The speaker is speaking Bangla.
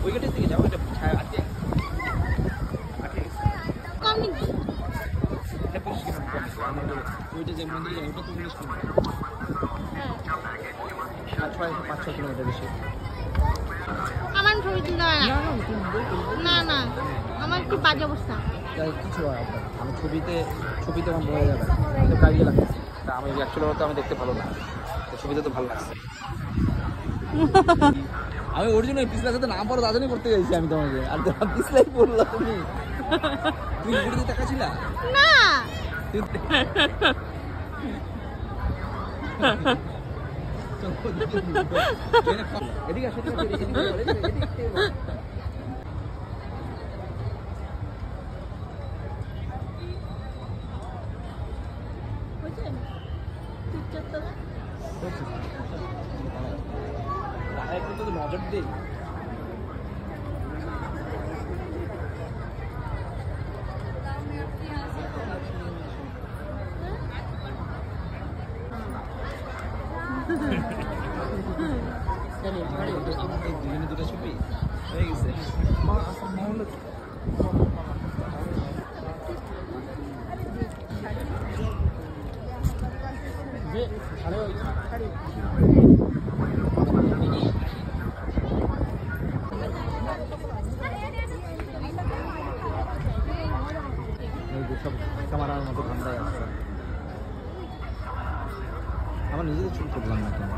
ওইখানের দিকে যাও, এটা ছায়া আটকে ওইটা যে মন্দির ওটা তো 19 কিলোমিটার, 5-6 কিলোমিটার বেশি। আমার ছবি তুলতে হয় না, না আমার একটু বাজে অবস্থা। কিছু আমি ছবিতে আমার বোঝা যাবে, কিন্তু গাড়ি লাগছে। তা আমি অ্যাকচুয়ালি হয়তো আমি দেখতে ভালো না, ছবিতে তো ভালো লাগছে। আমি ওর জন্য পিছলা সাথে নাম পড়ো দাদনই করতে গেছি আমি তোমাকে, আর তোমার পিছলাই পড়লো তুমি। তুমি ঘুরে দিতে টাকা না এদিকে আসো, নজর দিই। দুটো ছবি হয়ে গেছে। সব ক্যামেরার মতো ঠান্ডায় আসছে। আমার নিজেদের ছবি তুললাম না কেন।